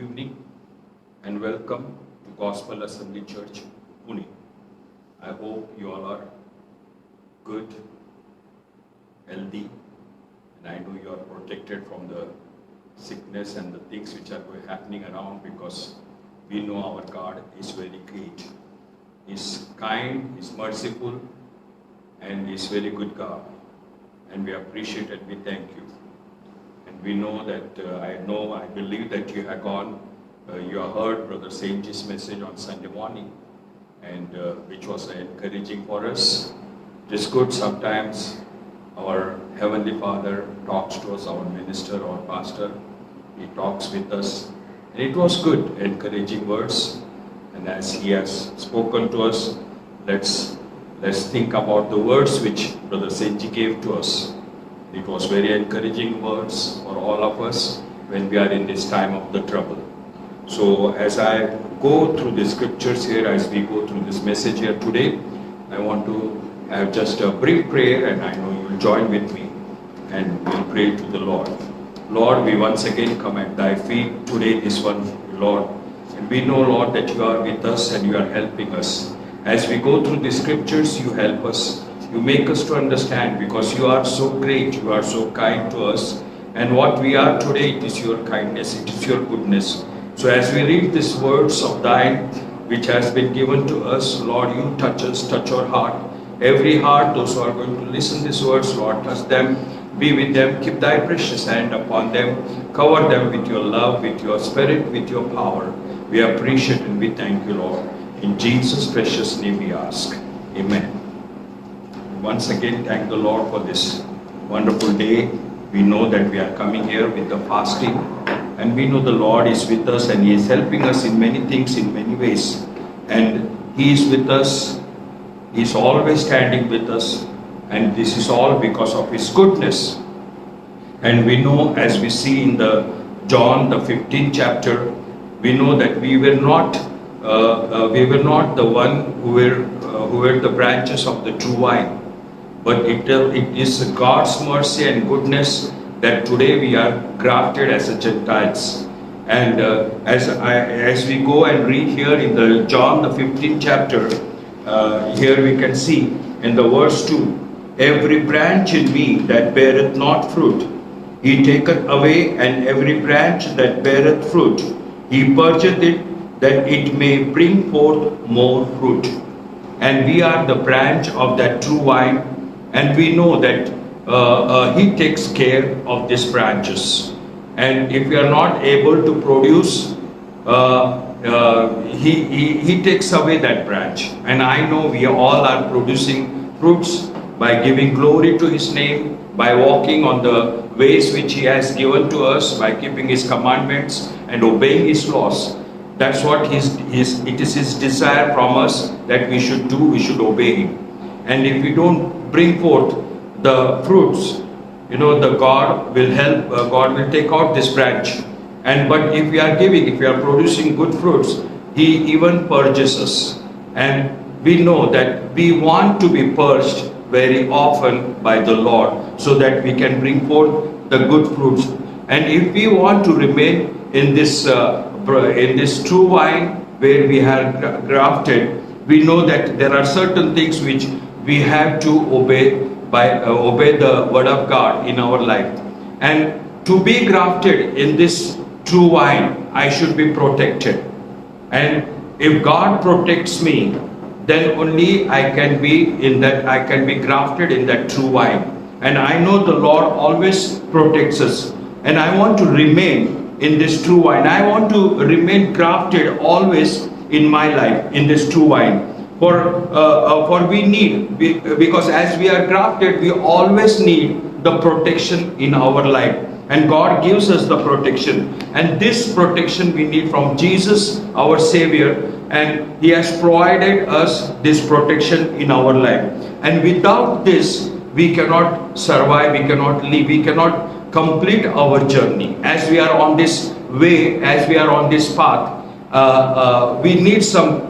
evening and welcome to Gospel Assembly Church, Pune. I hope you all are good, healthy, and I know you are protected from the sickness and the things which are happening around, because we know our God is very great. He's kind, He's merciful, and He's very good God. And we appreciate and we thank you. And we know that, I believe that you have you have heard Brother Saint's message on Sunday morning, and which was encouraging for us. It is good sometimes our Heavenly Father talks to us, our minister or pastor, he talks with us. And it was good, encouraging words. And as he has spoken to us, let's think about the words which Brother Saint gave to us. It was very encouraging words for all of us when we are in this time of the trouble. So as I go through the scriptures here, as we go through this message here today, I want to have just a brief prayer, and I know you will join with me and we'll pray to the Lord. Lord, we once again come at thy feet today, this one, Lord. And we know, Lord, that you are with us and you are helping us. As we go through the scriptures, you help us. You make us to understand, because you are so great, you are so kind to us. And what we are today, it is your kindness, it is your goodness. So as we read these words of thine, which has been given to us, Lord, you touch us, touch our heart. Every heart, those who are going to listen these words, Lord, touch them, be with them, keep thy precious hand upon them, cover them with your love, with your spirit, with your power. We appreciate and we thank you, Lord. In Jesus' precious name we ask. Amen. Once again, thank the Lord for this wonderful day. We know that we are coming here with the fasting, and we know the Lord is with us and He is helping us in many things, in many ways. And He is with us. He is always standing with us. And this is all because of His goodness. And we know, as we see in the John, the 15th chapter, we know that we were not the one who were the branches of the true vine. But it is God's mercy and goodness that today we are grafted as Gentiles. And as we go and read here in the John, the 15th chapter, here we can see in the verse 2, every branch in me that beareth not fruit, He taketh away, and every branch that beareth fruit, He purgeth it, that it may bring forth more fruit. And we are the branch of that true vine, and we know that He takes care of these branches. And if we are not able to produce, He takes away that branch. And I know we all are producing fruits by giving glory to His name, by walking on the ways which He has given to us, by keeping His commandments and obeying His laws. That's what it is His desire from us, that we should do, we should obey Him. And if we don't bring forth the fruits, the God will help, God will take out this branch. But if we are giving, if we are producing good fruits, He even purges us. And we know that we want to be purged very often by the Lord, so that we can bring forth the good fruits. And if we want to remain in this true vine where we are grafted, we know that there are certain things which we have to obey the word of God in our life. And to be grafted in this true vine, I should be protected. And if God protects me, then only I can be grafted in that true vine. And I know the Lord always protects us. And I want to remain in this true vine. I want to remain grafted always in my life, in this true vine. For we need, because as we are grafted, we always need the protection in our life. And God gives us the protection. And this protection we need from Jesus, our Savior. And He has provided us this protection in our life. And without this, we cannot survive, we cannot live, we cannot complete our journey. As we are on this way, as we are on this path, we need some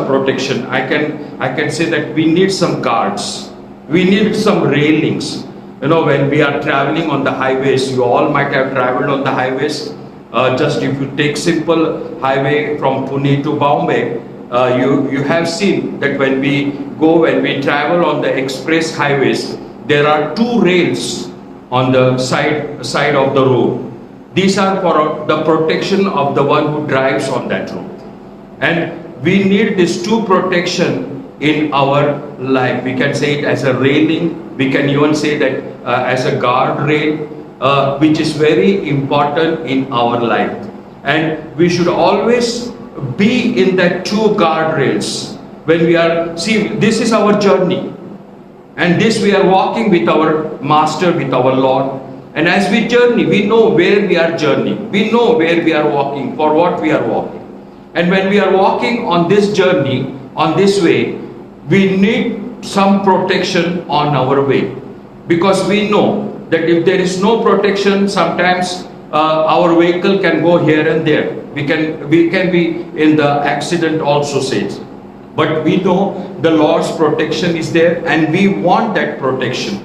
protection. I can say that we need some guards, we need some railings. When we are traveling on the highways, you all might have traveled on the highways. Just if you take simple highway from Pune to Bombay, you have seen that when we travel on the express highways, there are two rails on the side of the road. These are for the protection of the one who drives on that road. And we need these two protection in our life. We can say it as a railing. We can even say that as a guardrail, which is very important in our life. And we should always be in that two guardrails when we are, see, this is our journey. And this we are walking with our Master, with our Lord. And as we journey, we know where we are journeying. We know where we are walking, for what we are walking. And when we are walking on this journey, on this way, we need some protection on our way. Because we know that if there is no protection, sometimes our vehicle can go here and there. We can be in the accident also, says. But we know the Lord's protection is there, and we want that protection.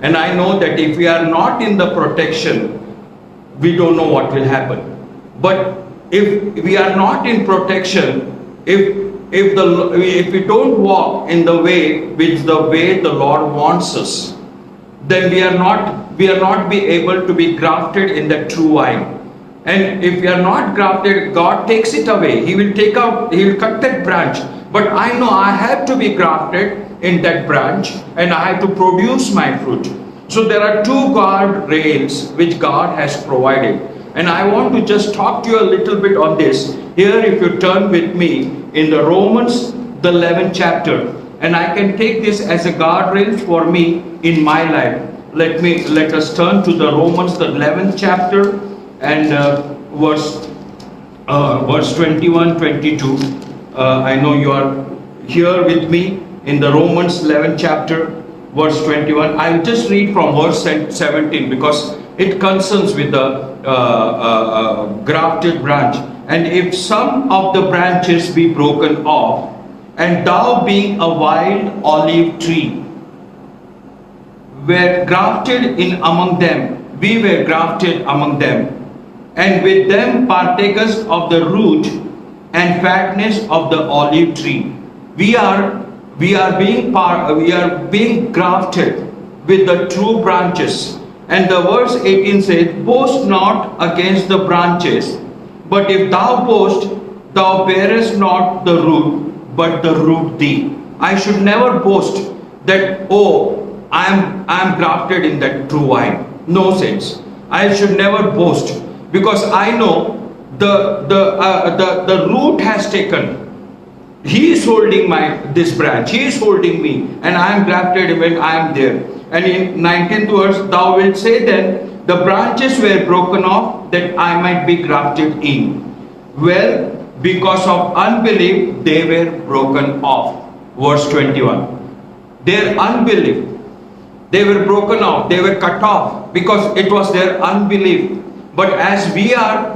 And I know that if we are not in the protection, we don't know what will happen. But if we are not in protection, if we don't walk in the way the Lord wants us, then we are not be able to be grafted in the true vine. And if we are not grafted, God takes it away. He will cut that branch. But I know I have to be grafted in that branch, and I have to produce my fruit. So there are two guard rails which God has provided. And I want to just talk to you a little bit on this. Here, if you turn with me in the Romans, the 11th chapter, and I can take this as a guardrail for me in my life. Let us turn to the Romans, the 11th chapter, and verse 21, 22. I know you are here with me in the Romans 11th chapter, verse 21. I'll just read from verse 17 because it concerns with the grafted branch. And if some of the branches be broken off, and thou being a wild olive tree, were grafted in among them, we were grafted among them, and with them partakers of the root and fatness of the olive tree. We are being grafted with the true branches. And the verse 18 says, boast not against the branches, but if thou boast, thou bearest not the root, but the root thee. I should never boast that, oh, I am grafted in that true vine. No sense. I should never boast, because I know the root has taken. He is holding this branch. He is holding me, and I am grafted when I am there. And in 19th verse, thou wilt say then, the branches were broken off that I might be grafted in. Well, because of unbelief, they were broken off. Verse 21. Their unbelief, they were broken off, they were cut off because it was their unbelief. But as we are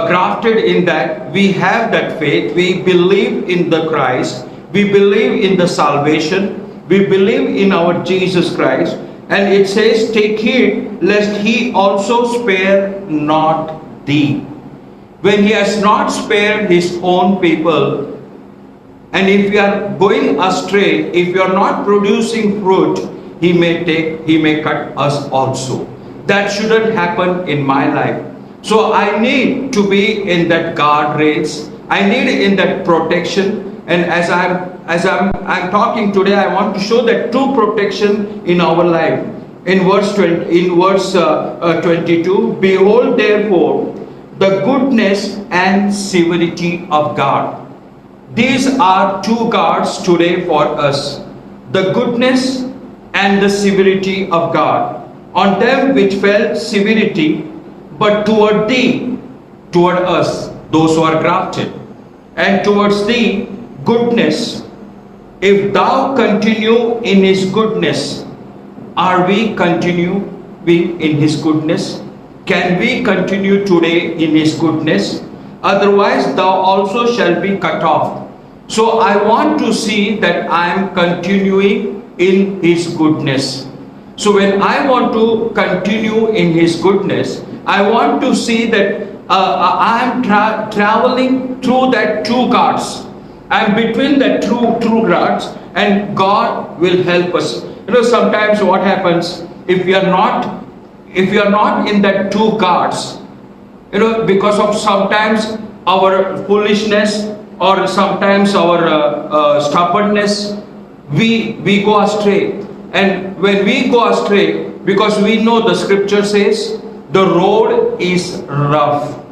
grafted in that, we have that faith, we believe in the Christ, we believe in the salvation, we believe in our Jesus Christ. And it says, take heed lest he also spare not thee. When he has not spared his own people, and if we are going astray, if we are not producing fruit, he may cut us also. That shouldn't happen in my life. So I need to be in that guardrails. I need in that protection. And as I'm talking today, I want to show that true protection in our life. In verse 22, behold therefore the goodness and severity of God. These are two guards today for us. The goodness and the severity of God. On them which felt severity, but toward thee, toward us, those who are grafted, and towards thee, goodness. If thou continue in his goodness, are we continuing in his goodness? Can we continue today in his goodness? Otherwise, thou also shalt be cut off. So I want to see that I am continuing in his goodness. So when I want to continue in His goodness, I want to see that I am traveling through that two guards. I am between the two guards, and God will help us. Sometimes what happens if we are not in that two guards, because of sometimes our foolishness or sometimes our stubbornness, we go astray. And when we go astray, because we know the scripture says the road is rough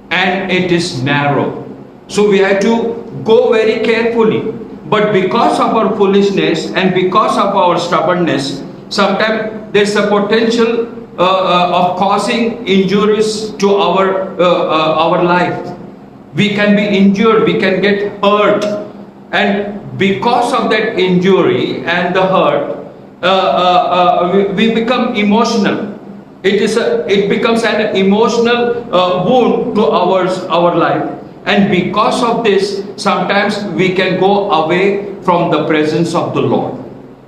and it is narrow, so we have to go very carefully. But because of our foolishness and because of our stubbornness, sometimes there's a potential of causing injuries to our life. We can be injured, we can get hurt, and because of that injury and the hurt, we become emotional. It becomes an emotional wound to our life, and because of this, sometimes we can go away from the presence of the Lord.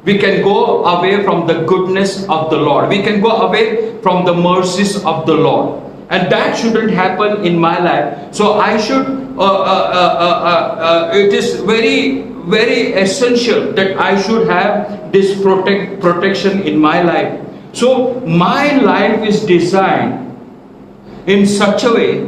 We can go away from the goodness of the Lord. We can go away from the mercies of the Lord. And that shouldn't happen in my life. So I should, it is very, very essential that I should have this protection in my life. So my life is designed in such a way,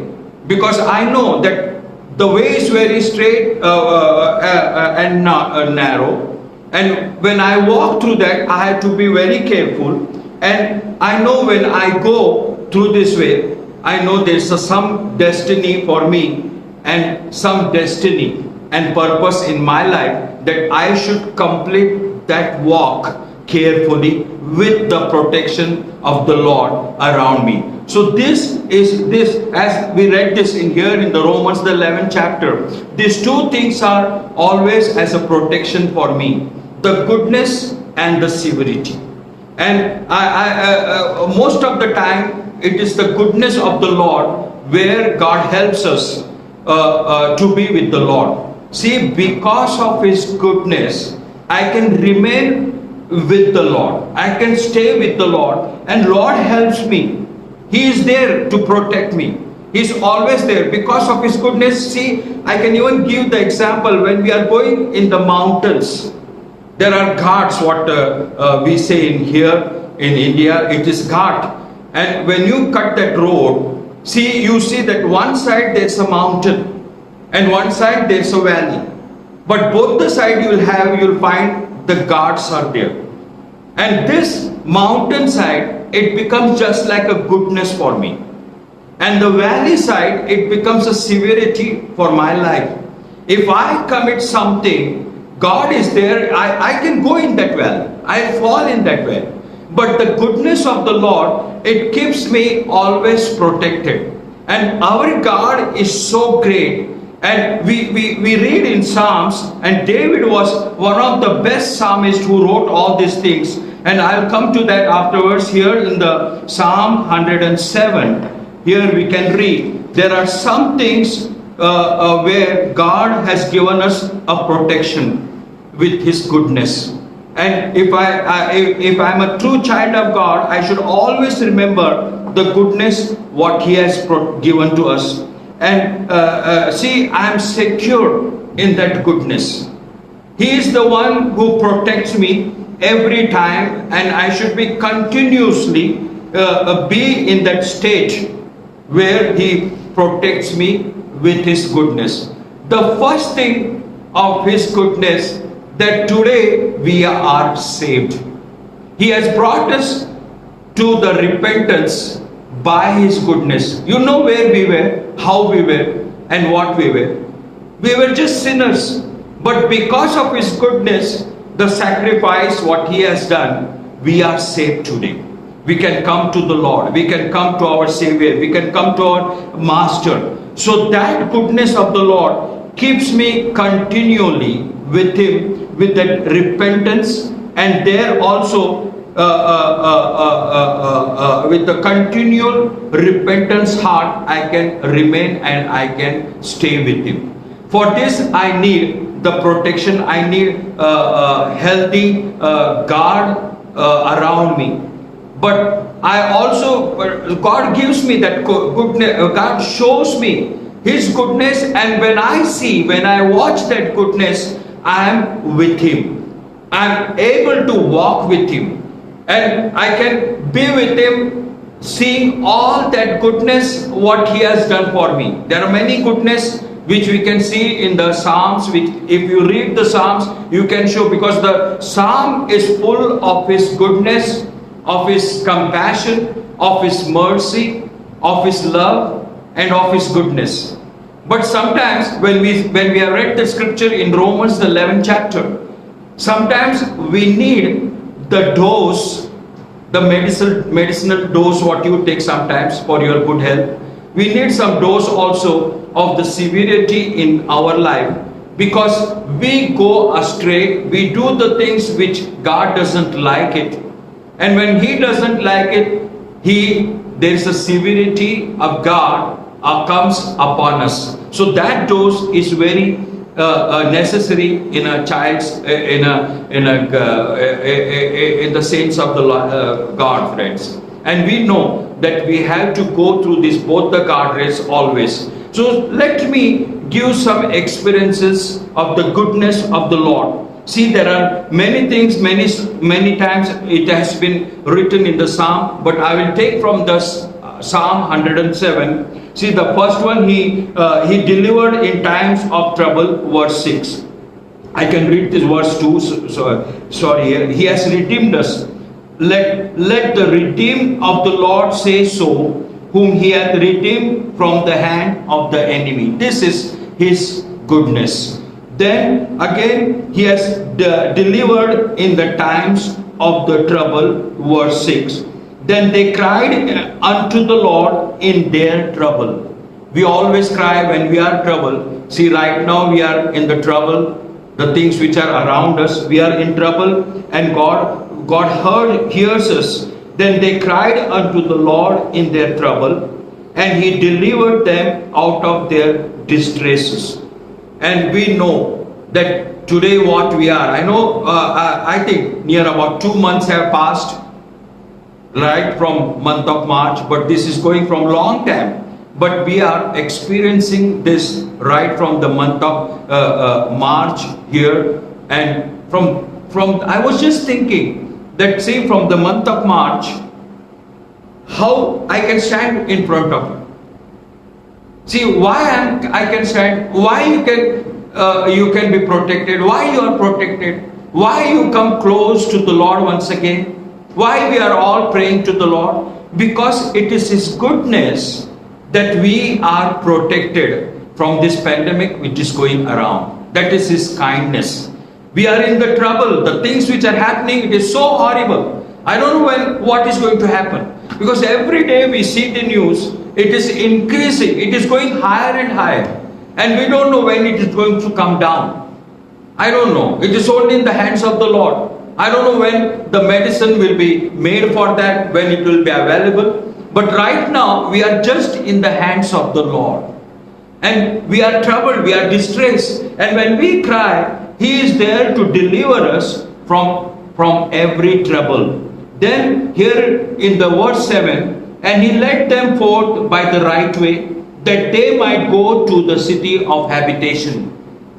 because I know that the way is very straight and narrow. And when I walk through that, I have to be very careful. And I know when I go through this way, I know there's some destiny for me and some destiny and purpose in my life, that I should complete that walk carefully with the protection of the Lord around me. So this, as we read this in here in the Romans, the 11th chapter, these two things are always as a protection for me: the goodness and the severity. And most of the time, it is the goodness of the Lord where God helps us to be with the Lord. See, because of His goodness, I can remain with the Lord. I can stay with the Lord, and Lord helps me. He is there to protect me. He is always there because of His goodness. See, I can even give the example when we are going in the mountains. There are ghats, what we say in here in India, it is ghat. And when you cut that road, you see that one side there's a mountain and one side there's a valley. But both the side you'll find the ghats are there. And this mountain side, it becomes just like a goodness for me. And the valley side, it becomes a severity for my life. If I commit something, God is there, I can go in that valley. I'll fall in that valley. But the goodness of the Lord, it keeps me always protected. And our God is so great. And we read in Psalms, and David was one of the best psalmists who wrote all these things. And I'll come to that afterwards. Here in the Psalm 107, here we can read, there are some things where God has given us a protection with His goodness. And if I'm a true child of God, I should always remember the goodness what He has given to us. And see, I am secure in that goodness. He is the one who protects me every time, and I should be continuously be in that state where He protects me with His goodness. The first thing of His goodness, that today we are saved. He has brought us to the repentance by His goodness. You know where we were, how we were, and what we were. We were just sinners. But because of His goodness, the sacrifice, what He has done, we are saved today. We can come to the Lord. We can come to our Savior. We can come to our Master. So that goodness of the Lord keeps me continually with Him, with that repentance, and there also with the continual repentance heart, I can remain and I can stay with Him. For this I need the protection. I need healthy guard around me. But I also, God gives me that goodness, God shows me His goodness, and when I watch that goodness, I am with Him. I am able to walk with Him, and I can be with Him, seeing all that goodness, what He has done for me. There are many goodness which we can see in the Psalms, which if you read the Psalms, you can show, because the Psalm is full of His goodness, of His compassion, of His mercy, of His love, and of His goodness. But sometimes when we have read the scripture in Romans the 11th chapter, sometimes we need the dose, the medicinal dose what you take sometimes for your good health. We need some dose also of the severity in our life, because we go astray, we do the things which God doesn't like it, and when He doesn't like it, there is a severity of God comes upon us. So that dose is very necessary in a child's in the saints of the God, friends. And we know that we have to go through this, both the guardrails always. So let me give some experiences of the goodness of the Lord. See, there are many things, many times it has been written in the Psalm, but I will take from the Psalm 107. See, the first one, he delivered in times of trouble, verse 6. I can read this verse 2. Sorry, He has redeemed us. Let the redeemed of the Lord say so, whom He hath redeemed from the hand of the enemy. This is His goodness. Then again, He has delivered in the times of the trouble, verse 6. Then they cried unto the Lord in their trouble. We always cry when we are in trouble. See, right now we are in the trouble, the things which are around us, we are in trouble, and God hears us. Then they cried unto the Lord in their trouble, and He delivered them out of their distresses. And we know that today what we are, I know, I think near about 2 months have passed, right, from month of March, but this is going from long time. But we are experiencing this right from the month of March here, and from I was just thinking that, see, from the month of March, how I can stand in front of you. See, why I can stand, why you can be protected, why you are protected, why you come close to the Lord once again, why we are all praying to the Lord, because it is His goodness that we are protected from this pandemic which is going around. That is His kindness. We are in the trouble, the things which are happening, it is so horrible. I don't know what is going to happen, because every day we see the news, it is increasing, it is going higher and higher, and we don't know when it is going to come down. I don't know. It is only in the hands of the Lord. I don't know when the medicine will be made for that, when it will be available. But right now, we are just in the hands of the Lord. And we are troubled, we are distressed. And when we cry, He is there to deliver us from every trouble. Then here in the verse 7, and He led them forth by the right way, that they might go to the city of habitation.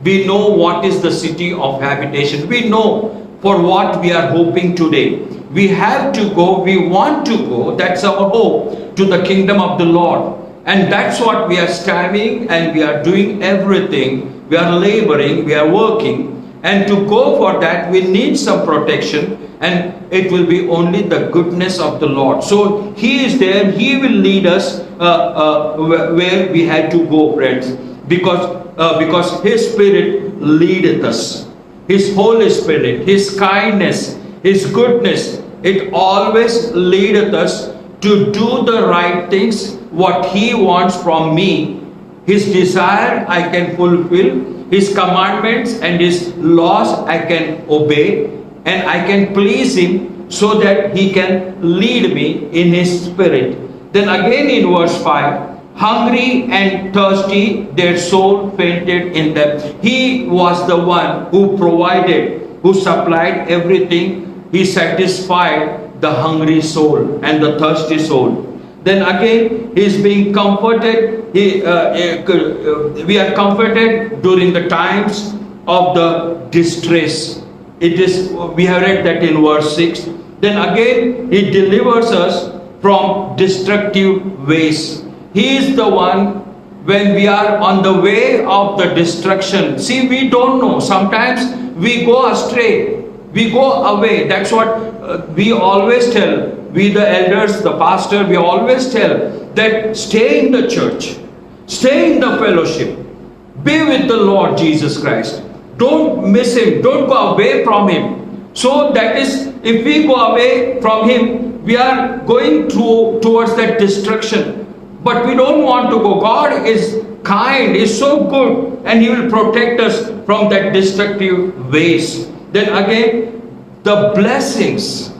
We know what is the city of habitation. We know for what we are hoping today. We have to go, we want to go, that's our hope, to the kingdom of the Lord. And that's what we are striving, and we are doing everything. We are laboring, we are working. And to go for that, we need some protection, and it will be only the goodness of the Lord. So He is there, He will lead us where we had to go, friends. Because His Spirit leadeth us. His Holy Spirit, His kindness, His goodness, it always leadeth us to do the right things, what He wants from me. His desire I can fulfill, His commandments and His laws I can obey, and I can please Him so that He can lead me in His Spirit. Then again in verse 5, hungry and thirsty, their soul fainted in them. He was the one who provided, who supplied everything He satisfied the hungry soul and the thirsty soul. Then again, He is being comforted. We are comforted during the times of the distress. We have read that in verse 6. Then again, He delivers us from destructive ways. He is the one when we are on the way of the destruction. See, we don't know. Sometimes we go astray. We go away. That's what we always tell. We the elders, the pastor, we always tell that stay in the church. Stay in the fellowship. Be with the Lord Jesus Christ. Don't miss Him. Don't go away from Him. So that is, if we go away from Him, we are going towards that destruction. But we don't want to go. God is kind, is so good, and He will protect us from that destructive ways. Then again, the blessings,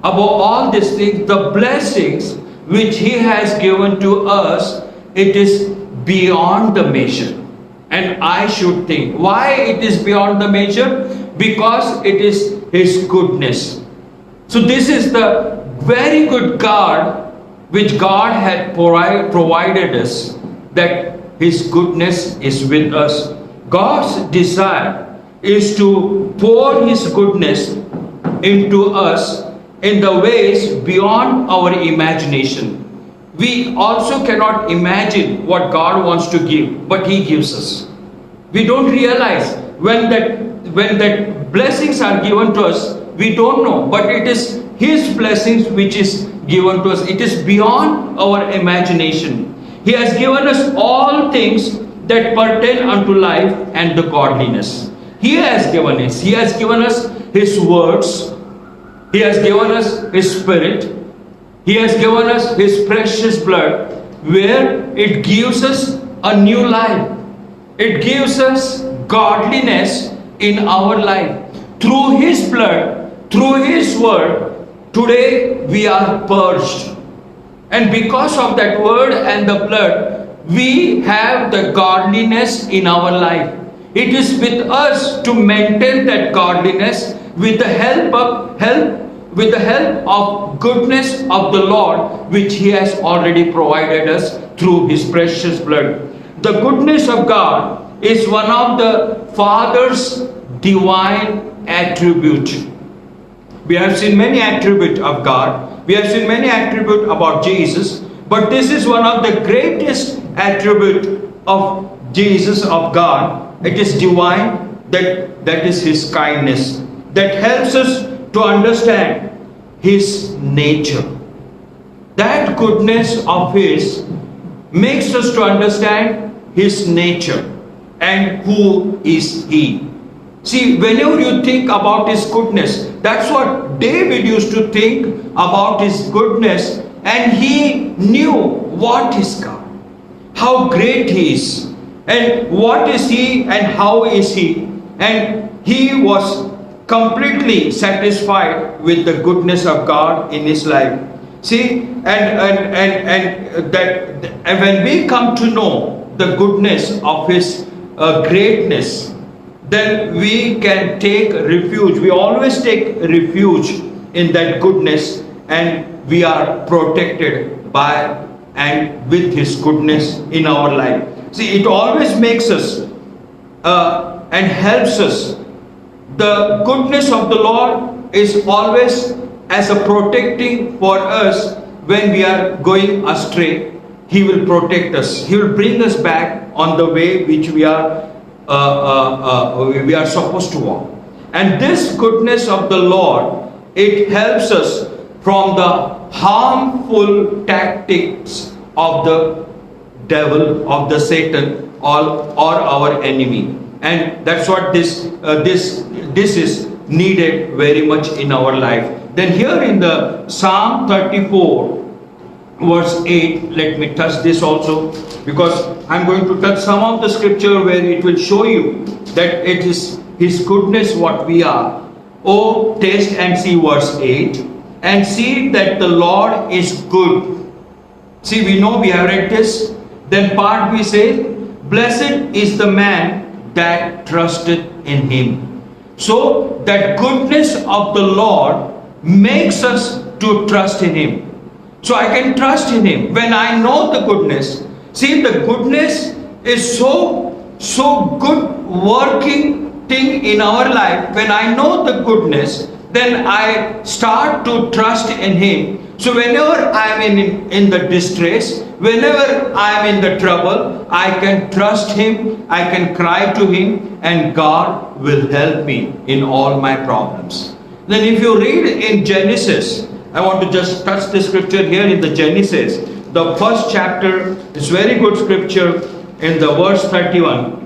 above all these things, the blessings which He has given to us, it is beyond the measure. And I should think, why it is beyond the measure? Because it is His goodness. So this is the very good God which God had provided us, that His goodness is with us. God's desire is to pour His goodness into us in the ways beyond our imagination. We also cannot imagine what God wants to give, but He gives us. We don't realize when that blessings are given to us, we don't know, but it is His blessings which is given to us. It is beyond our imagination. He has given us all things that pertain unto life and the godliness. He has given us. He has given us His words. He has given us His Spirit. He has given us His precious blood, where it gives us a new life. It gives us godliness in our life. Through His blood, through His word, today we are purged. And because of that word and the blood, we have the godliness in our life. It is with us to maintain that godliness with the help of goodness of the Lord, which He has already provided us through His precious blood. The goodness of God is one of the Father's divine attributes. We have seen many attributes of God. We have seen many attributes about Jesus. But this is one of the greatest attributes of Jesus, of God. It is divine. That is His kindness. That helps us to understand His nature. That goodness of His makes us to understand His nature and who is He. See, whenever you think about His goodness, that's what David used to think about His goodness, and he knew what is God, how great He is, and what is He and how is He, and he was completely satisfied with the goodness of God in his life. See, and when we come to know the goodness of His greatness, then we can take refuge. We always take refuge in that goodness, and we are protected by and with His goodness in our life. See, it always makes us and helps us. The goodness of the Lord is always as a protecting for us when we are going astray. He will protect us. He will bring us back on the way which we are supposed to walk. And this goodness of the Lord, it helps us from the harmful tactics of the devil, of the Satan, or our enemy. And that's what this is needed very much in our life. Then here in the Psalm 34 verse 8, let me touch this also, because I'm going to touch some of the scripture where it will show you that it is His goodness what we are. Oh, taste and see, verse 8, and see that the Lord is good. See, we know, we have read this. Then part we say, blessed is the man that trusted in Him. So that goodness of the Lord makes us to trust in Him. So I can trust in Him when I know the goodness. See, the goodness is so good working thing in our life. When I know the goodness, then I start to trust in Him. So whenever I am in the distress, whenever I am in the trouble, I can trust Him, I can cry to Him, and God will help me in all my problems. Then if you read in Genesis, I want to just touch the scripture here in the Genesis. The first chapter is very good scripture in the verse 31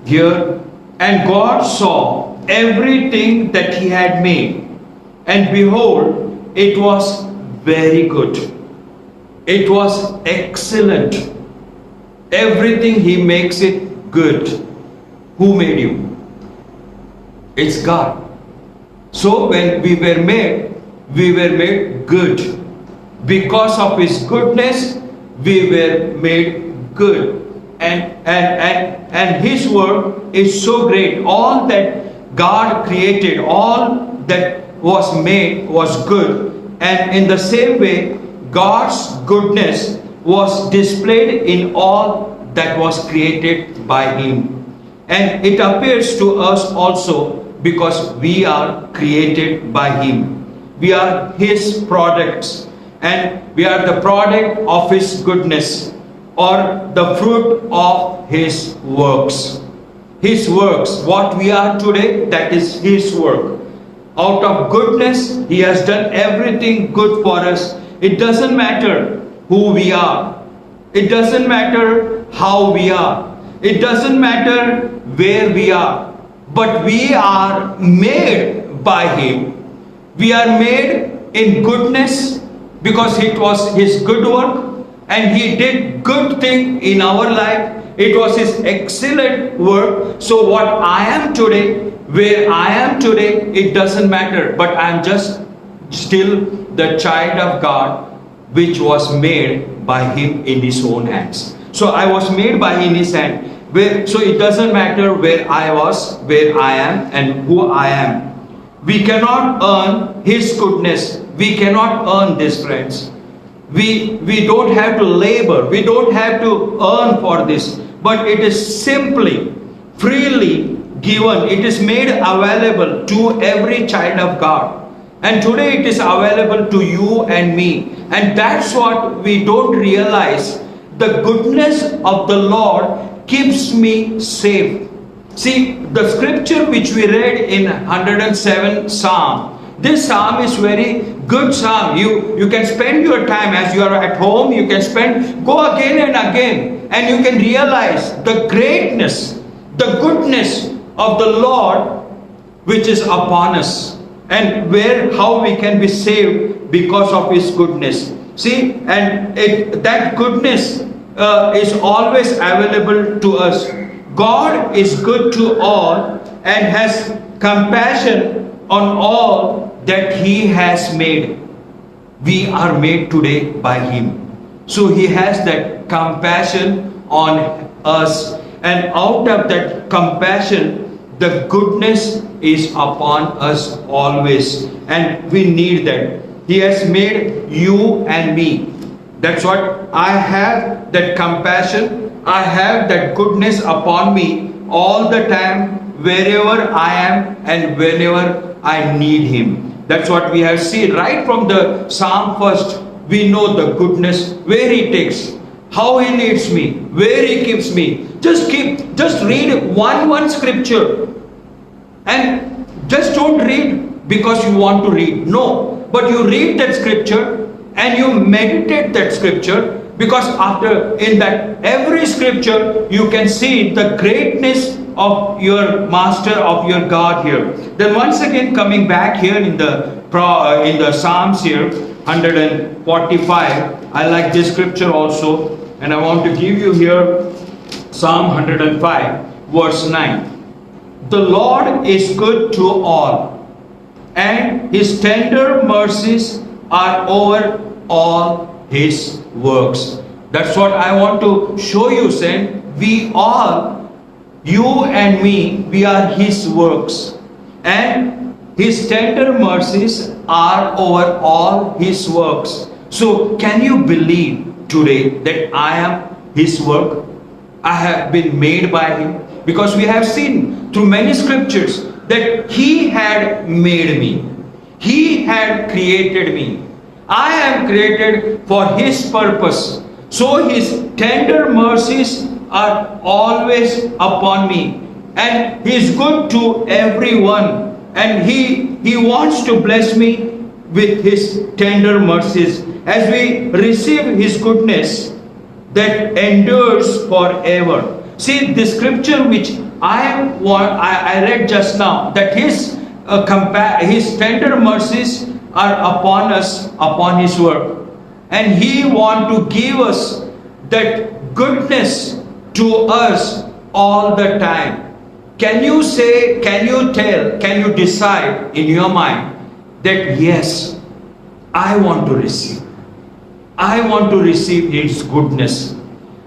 here. And God saw everything that He had made, and behold, it was very good. It was excellent. Everything He makes it good. Who made you? It's God. So when we were made good. Because of His goodness, we were made good. And His work is so great. All that God created, all that was made was good. And in the same way, God's goodness was displayed in all that was created by Him. And it appears to us also because we are created by Him. We are His products, and we are the product of His goodness, or the fruit of His works. His works, what we are today, that is His work. Out of goodness, He has done everything good for us. It doesn't matter who we are. It doesn't matter how we are. It doesn't matter where we are. But we are made by Him. We are made in goodness because it was His good work, and He did good thing in our life. It was His excellent work. So what I am today, where I am today, it doesn't matter. But I am just still the child of God, which was made by Him in His own hands. So I was made by in His hand. So it doesn't matter where I was, where I am, and who I am. We cannot earn His goodness. We cannot earn this, friends. We don't have to labor. We don't have to earn for this. But it is simply, freely given. It is made available to every child of God. And today it is available to you and me. And that's what we don't realize. The goodness of the Lord keeps me safe. See, the scripture which we read in 107 Psalm, this Psalm is very good Psalm. You can spend your time as you are at home, you can go again and again, and you can realize the greatness, the goodness of the Lord which is upon us, and how we can be saved because of His goodness. See, and that goodness is always available to us. God is good to all and has compassion on all that He has made. We are made today by Him. So He has that compassion on us, and out of that compassion, the goodness is upon us always, and we need that. He has made you and me. That's what I have, that compassion. I have that goodness upon me all the time, wherever I am and whenever I need Him. That's what we have seen right from the Psalm first. We know the goodness, where He takes, how He leads me, where He keeps me. Just read one scripture, and just don't read because you want to read. No, but you read that scripture and you meditate that scripture, because after in that every scripture you can see the greatness of your master, of your God here. Then once again, coming back here in the Psalms here, 145, I like this scripture also, and I want to give you here Psalm 105 verse 9. The Lord is good to all, and His tender mercies are over all His works. That's what I want to show you, saying we all You and me, we are His works. And His tender mercies are over all His works. So, can you believe today that I am His work? I have been made by Him. Because we have seen through many scriptures that He had made me. He had created me. I am created for His purpose. So His tender mercies are always upon me. And He is good to everyone. And He wants to bless me with His tender mercies. As we receive His goodness that endures forever. See, the scripture which I read just now, that His tender mercies are upon us, upon His work, and He want to give us that goodness to us all the time. Can you say, can you tell, can you decide in your mind that yes, I want to receive. I want to receive His goodness.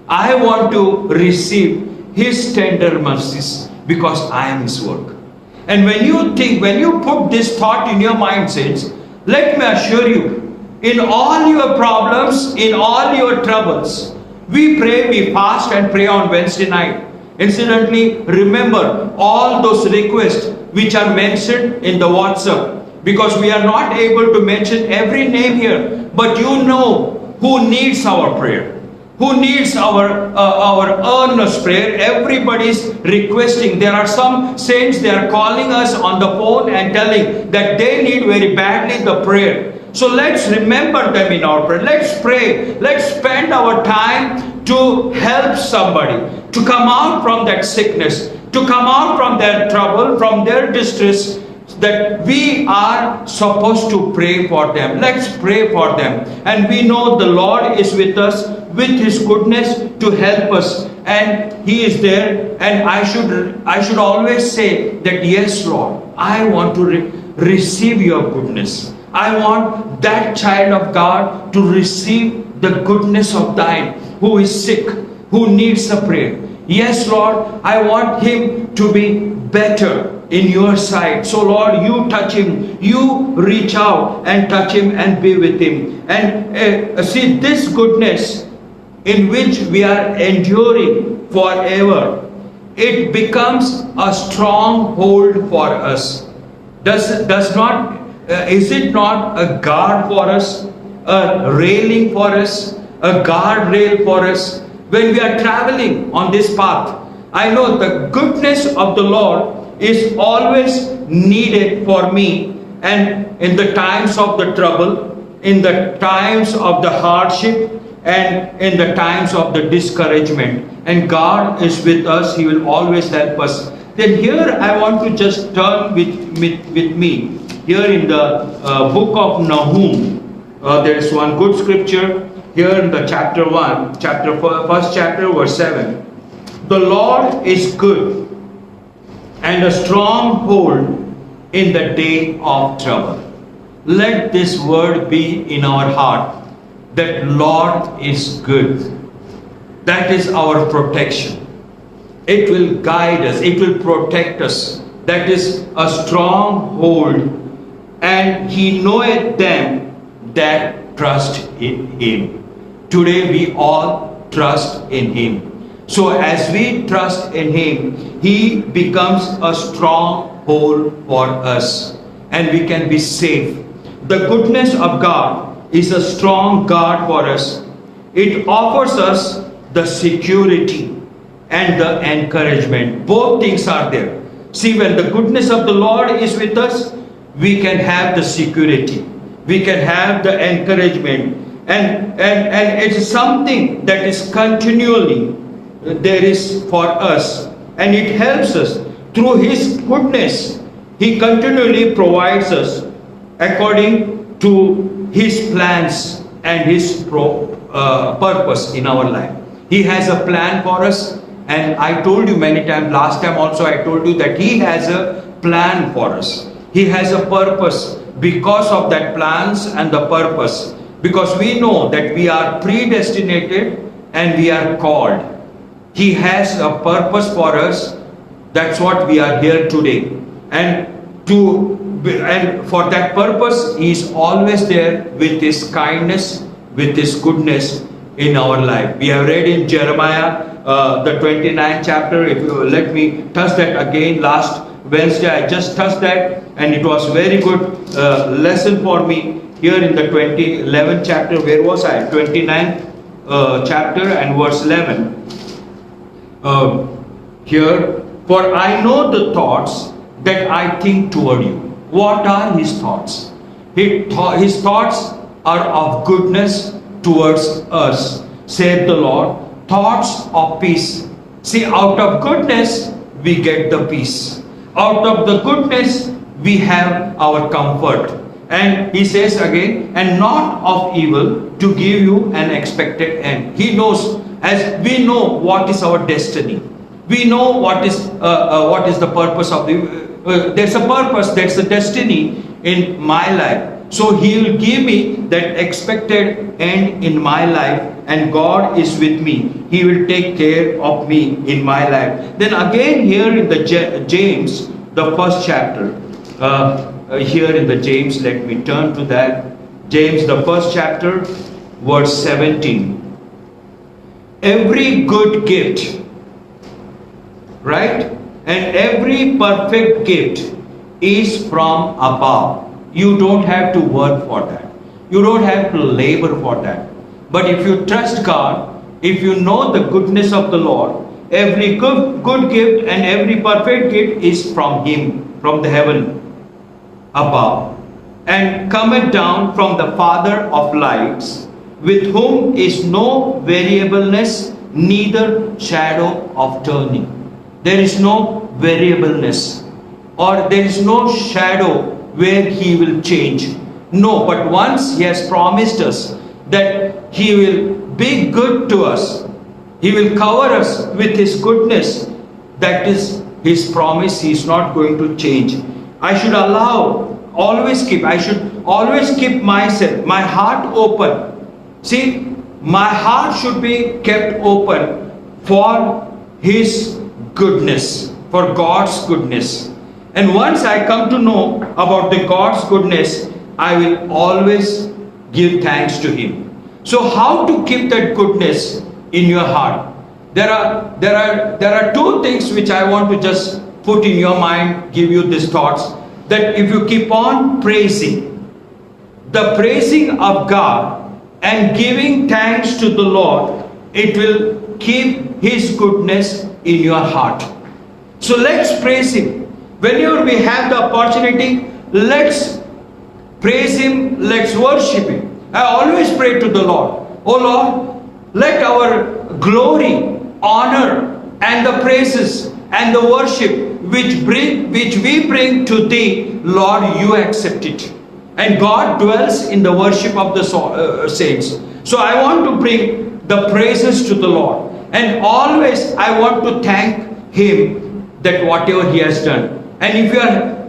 I want to receive His tender mercies because I am His work. And when you think, when you put this thought in your mindsets, let me assure you, in all your problems, in all your troubles, we pray, we fast and pray on Wednesday night. Incidentally, remember all those requests which are mentioned in the WhatsApp, because we are not able to mention every name here, but you know who needs our prayer, who needs our earnest prayer. Everybody is requesting. There are some saints, they are calling us on the phone and telling that they need very badly the prayer. So let's remember them in our prayer. Let's pray. Let's spend our time to help somebody to come out from that sickness, to come out from their trouble, from their distress, that we are supposed to pray for them. Let's pray for them. And we know the Lord is with us, with His goodness to help us. And He is there. And I should always say that, yes, Lord, I want to receive your goodness. I want that child of God to receive the goodness of Thine, who is sick, who needs a prayer. Yes, Lord, I want him to be better in your sight. So, Lord, you touch him. You reach out and touch him and be with him. And see, this goodness in which we are enduring forever, it becomes a stronghold for us. Is it not a guard for us, a railing for us, a guardrail for us when we are traveling on this path? I know the goodness of the Lord is always needed for me, and in the times of the trouble, in the times of the hardship, and in the times of the discouragement. And God is with us. He will always help us. Then here I want to just turn with me here in the book of Nahum. There is one good scripture here in the chapter 1, first chapter, verse 7. The Lord is good and a stronghold in the day of trouble. Let this word be in our heart, that Lord is good. That is our protection. It will guide us. It will protect us. That is a stronghold. And He knoweth them that trust in Him. Today we all trust in Him. So as we trust in Him, He becomes a stronghold for us. And we can be safe. The goodness of God is a strong guard for us. It offers us the security and the encouragement. Both things are there. See, when the goodness of the Lord is with us, we can have the security. We can have the encouragement. And it is something that is continually there is for us. And it helps us through His goodness. He continually provides us according to His plans and His purpose in our life. He has a plan for us, and I told you many times, last time also I told you that He has a plan for us. He has a purpose because of that plans and the purpose. Because we know that we are predestinated and we are called. He has a purpose for us That's what we are here today. And for that purpose, He is always there with His kindness, with His goodness in our life. We have read in Jeremiah, the 29th chapter. If you let me touch that again, last Wednesday I just touched that, and it was very good lesson for me. Here in the 11th chapter, where was I? 29th chapter and verse 11. Here, for I know the thoughts that I think toward you. What are His thoughts? His thoughts are of goodness towards us, saith the Lord. Thoughts of peace. See, out of goodness we get the peace. Out of the goodness we have our comfort. And He says again, and not of evil, to give you an expected end. He knows, as we know what is our destiny. We know what is the purpose of the. There's a purpose. There's a destiny in my life. So He will give me that expected end in my life, and God is with me. He will take care of me in my life. Then again here in the James, the first chapter. Here in the James, let me turn to that. James, the first chapter, verse 17. Every good gift, right? And every perfect gift is from above. You don't have to work for that. You don't have to labor for that. But if you trust God, if you know the goodness of the Lord, every good gift and every perfect gift is from Him, from the heaven above, and cometh down from the Father of lights, with whom is no variableness, neither shadow of turning. There is no variableness, or there is no shadow where He will change. No, but once He has promised us that He will be good to us, He will cover us with His goodness. That is His promise. He is not going to change. I should I should always keep myself, my heart open. See, my heart should be kept open for His goodness, for God's goodness. And once I come to know about the God's goodness, I will always give thanks to Him. So how to keep that goodness in your heart? There are two things which I want to just put in your mind, give you these thoughts. That if you keep on praising, the praising of God and giving thanks to the Lord, it will keep His goodness in your heart. So let's praise Him. Whenever we have the opportunity, let's praise Him, let's worship Him. I always pray to the Lord, oh Lord, let our glory, honor, and the praises and the worship which we bring to Thee, Lord, You accept it. And God dwells in the worship of the saints. So I want to bring the praises to the Lord. And always I want to thank Him that whatever He has done. And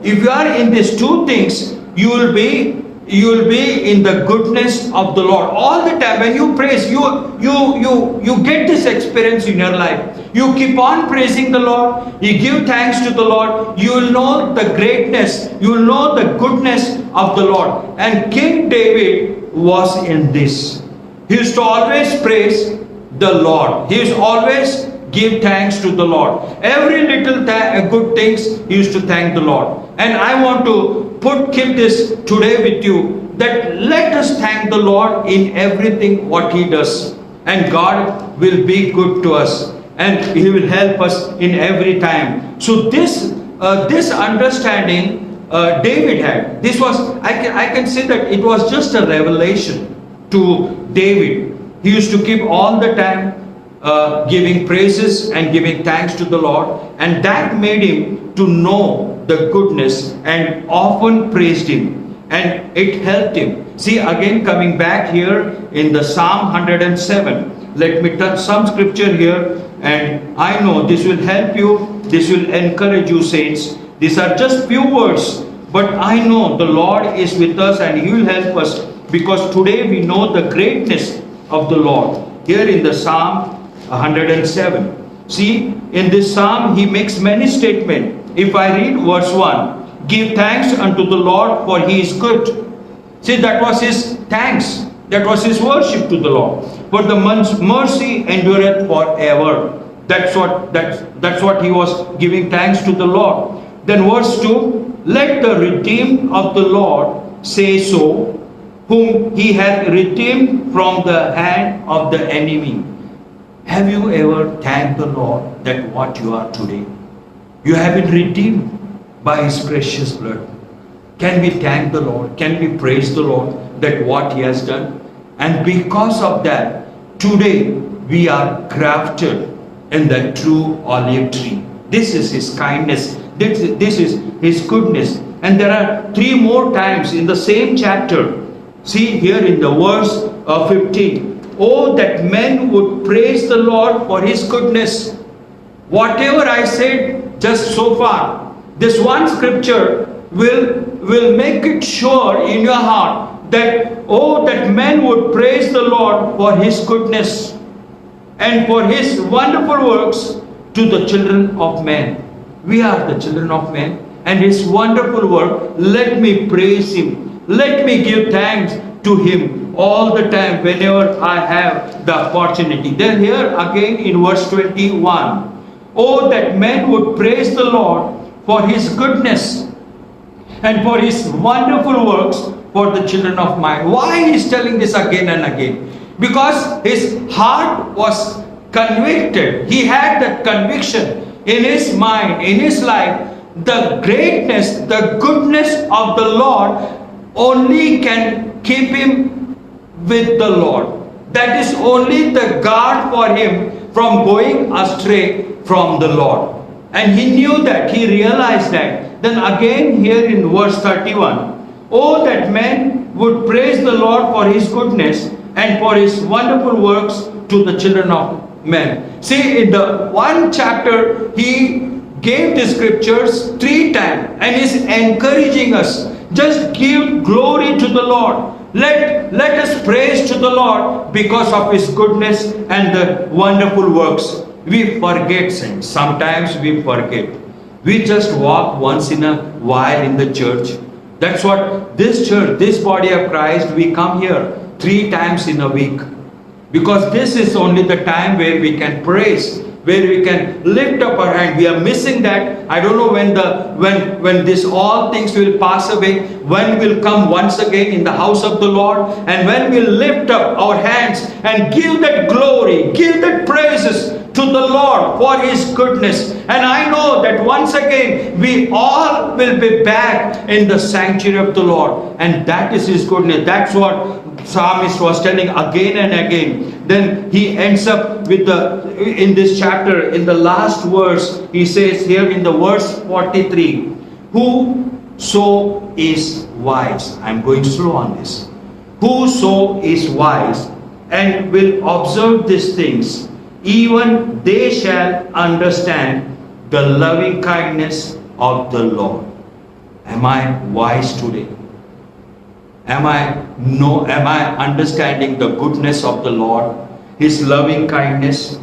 if you are in these two things, you will be in the goodness of the Lord all the time. When you praise, you get this experience in your life. You keep on praising the Lord, you give thanks to the Lord, you will know the greatness, you will know the goodness of the Lord. And King David was in this. He used to always praise the Lord. He used to always give thanks to the Lord. Every little good things he used to thank the Lord. And I want to keep this today with you, that let us thank the Lord in everything what He does. And God will be good to us, and He will help us in every time. So this understanding David had. This was, I can say that it was just a revelation to David. He used to keep all the time giving praises and giving thanks to the Lord, and that made him to know the goodness and often praised Him, and it helped him. See, again coming back here in the Psalm 107, let me touch some scripture here, and I know this will help you, this will encourage you, saints. These are just few words, but I know the Lord is with us and He will help us, because today we know the greatness of the Lord. Here in the Psalm 107, See, in this psalm, he makes many statements. If I read verse 1, give thanks unto the Lord, for he is good. See, that was his thanks. That was his worship to the Lord. For the mercy endureth forever. That's what he was giving thanks to the Lord. Then verse 2, let the redeemed of the Lord say so, whom he hath redeemed from the hand of the enemy. Have you ever thanked the Lord that what you are today? You have been redeemed by his precious blood. Can we thank the Lord? Can we praise the Lord that what he has done? And because of that, today we are grafted in the true olive tree. This is his kindness. This is his goodness. And there are 3 more times in the same chapter. See here in the verse 15. Oh, that men would praise the Lord for his goodness. Whatever I said just so far, this one scripture will make it sure in your heart that, oh, that men would praise the Lord for his goodness and for his wonderful works to the children of men. We are the children of men, and his wonderful work, let me praise him. Let me give thanks to him all the time whenever I have the opportunity. Then here again in verse 21, oh, that men would praise the Lord for his goodness and for his wonderful works for the children of mine. Why he is telling this again and again? Because his heart was convicted. He had that conviction in his mind, in his life. The greatness, the goodness of the Lord only can keep him with the Lord. That is only the guard for him from going astray from the Lord. And he knew that, he realized that. Then again here in verse 31, oh, that men would praise the Lord for his goodness and for his wonderful works to the children of men. See, in the one chapter, he gave the scriptures 3 times and is encouraging us. Just give glory to the Lord. Let us praise to the Lord because of his goodness and the wonderful works. We forget, saints. Sometimes we forget. We just walk once in a while in the church. That's what this church, this body of Christ, we come here 3 times in a week. Because this is only the time where we can praise, where we can lift up our hand. We are missing that. I don't know when this all things will pass away, when we'll come once again in the house of the Lord, and when we'll lift up our hands and give that glory, give that praises to the Lord for his goodness. And I know that once again we all will be back in the sanctuary of the Lord, and that is his goodness. That's what psalmist was telling again and again. Then he ends up with in this chapter, in the last verse, he says here in the verse 43, whoso is wise. I'm going slow on this. Whoso is wise and will observe these things, even they shall understand the loving kindness of the Lord. Am I wise today? Am I understanding the goodness of the Lord, his loving kindness?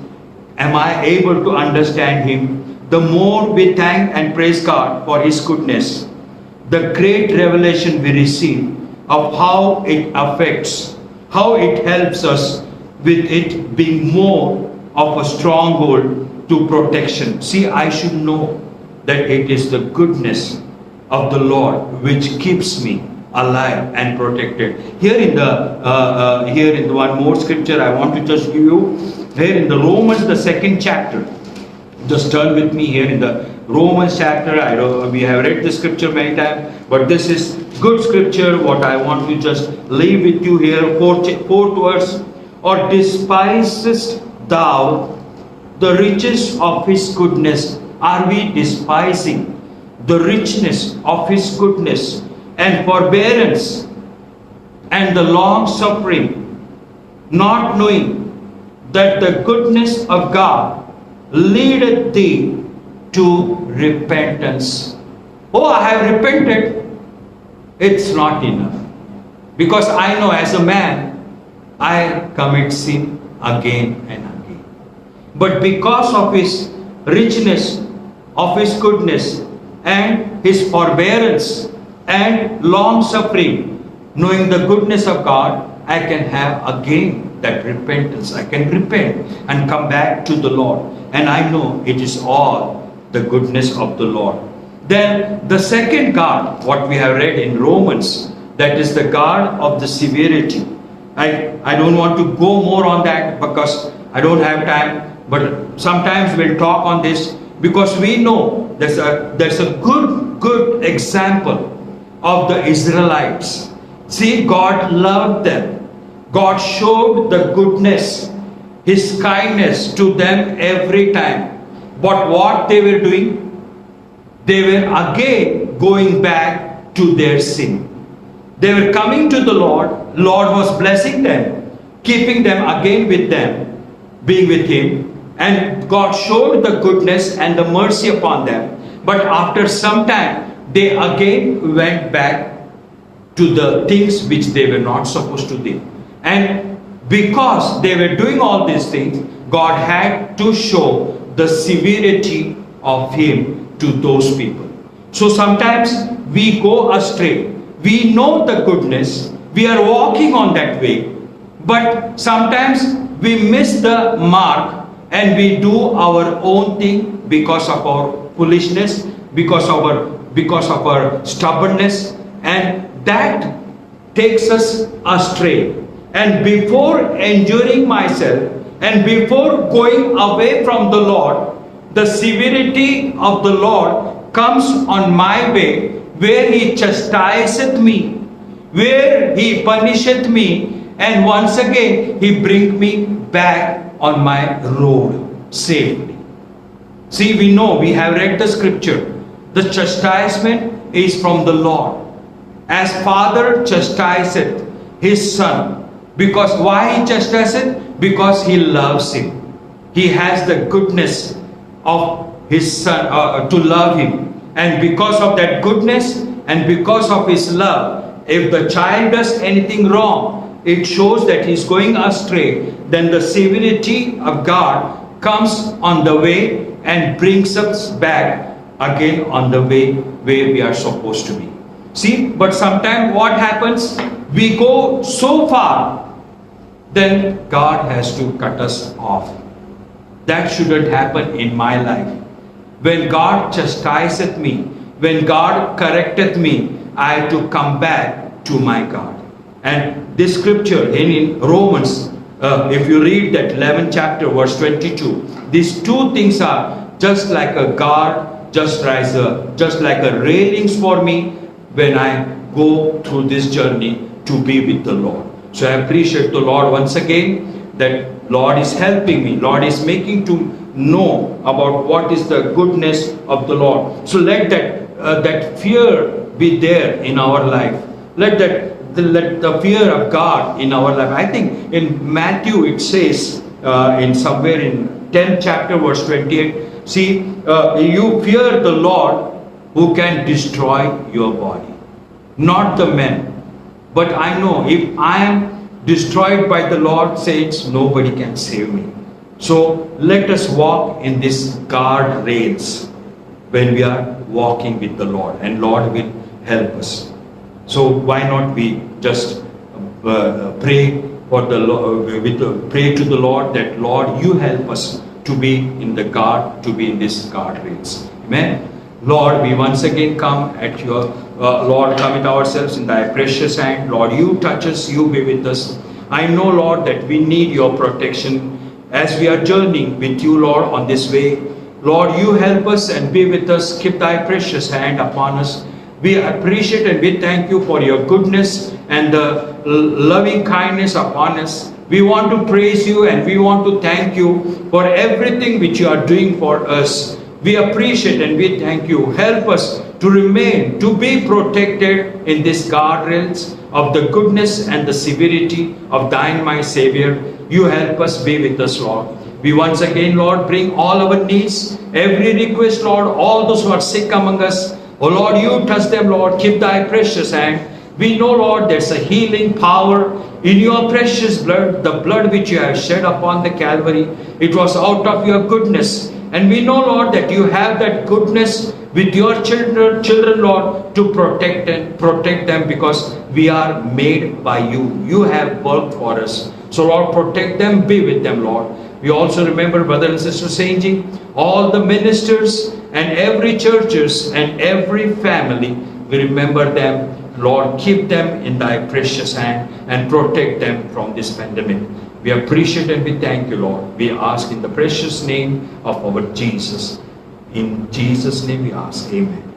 Am I able to understand him? The more we thank and praise God for his goodness, the great revelation we receive of how it affects, how it helps us with it being more of a stronghold to protection. See, I should know that it is the goodness of the Lord which keeps me alive and protected. Here in the one more scripture I want to just give you, here in the Romans, the 2nd chapter. Just turn with me here in the Romans chapter. I know we have read the scripture many times, but this is good scripture. What I want to just leave with you here, 4th verse. Or despisest thou the riches of his goodness? Are we despising the richness of his goodness and forbearance and the long suffering, not knowing that the goodness of God leadeth thee to repentance? Oh, I have repented. It's not enough. Because I know as a man, I commit sin again and again. but because of His richness, of His goodness, and His forbearance and long suffering, knowing the goodness of God, I can have again that repentance. I can repent and come back to the Lord. And I know it is all the goodness of the Lord. Then the second guard, what we have read in Romans, that is the guard of the severity. I don't want to go more on that because I don't have time, but sometimes we'll talk on this because we know there's a good example of the Israelites. See, God loved them. God showed the goodness, His kindness to them every time. But what they were doing? They were again going back to their sin. They were coming to the Lord. Lord was blessing them, keeping them again with them, being with Him. And God showed the goodness and the mercy upon them. But after some time, they again went back to the things which they were not supposed to do. And because they were doing all these things, God had to show the severity of Him to those people. So sometimes we go astray. We know the goodness. We are walking on that way. But sometimes we miss the mark and we do our own thing because of our foolishness, because of our stubbornness, and that takes us astray. And before enduring myself and before going away from the Lord, the severity of the Lord comes on my way, where He chastiseth me, where He punisheth me, and once again He bring me back on my road safely. See, we know, we have read the scripture. The chastisement is from the Lord. As Father chastiseth His Son. Because why He chastiseth? Because He loves him. He has the goodness of His Son to love him. And because of that goodness and because of His love, if the child does anything wrong, it shows that he's going astray, then the severity of God comes on the way and brings us back again on the way where we are supposed to be. See, but sometimes what happens? We go so far, then God has to cut us off. That shouldn't happen in my life. When God chastiseth me, when God correcteth me, I have to come back to my God. And this scripture in Romans, if you read that 11th chapter, verse 22, these two things are just like a guard, just like a railings for me when I go through this journey to be with the Lord. So I appreciate the Lord once again that Lord is helping me. Lord is making to know about what is the goodness of the Lord. So let that fear be there in our life. Let the fear of God in our life. I think in Matthew it says in somewhere in 10th chapter verse 28. See, you fear the Lord who can destroy your body, not the man. But I know if I am destroyed by the Lord, saints, nobody can save me. So let us walk in this guard rails when we are walking with the Lord, and Lord will help us. So why not we just pray for the pray to the Lord that Lord, you help us to be in the guard, to be in this guard rails. Amen. Lord, we once again come at your Lord, commit ourselves in thy precious hand. Lord, you touch us, you be with us. I know, Lord, that we need your protection as we are journeying with you, Lord, on this way. Lord, you help us and be with us. Keep thy precious hand upon us. We appreciate and we thank you for your goodness and the loving kindness upon us. We want to praise you and we want to thank you for everything which you are doing for us. We appreciate and we thank you. Help us to remain, to be protected in these guardrails of the goodness and the severity of thine, my Savior. You help us, be with us, Lord. We once again, Lord, bring all our needs, every request, Lord, all those who are sick among us. Oh Lord, you touch them, Lord. Keep thy precious hand. We know, Lord, there's a healing power in your precious blood, the blood which you have shed upon the Calvary. It was out of your goodness. And we know, Lord, that you have that goodness with your children, Lord, to protect them, because we are made by you. You have worked for us. So, Lord, protect them, be with them, Lord. We also remember Brother and Sister Sainji, all the ministers and every churches and every family. We remember them. Lord, keep them in thy precious hand and protect them from this pandemic. We appreciate and we thank you, Lord. We ask in the precious name of our Jesus. In Jesus' name we ask. Amen.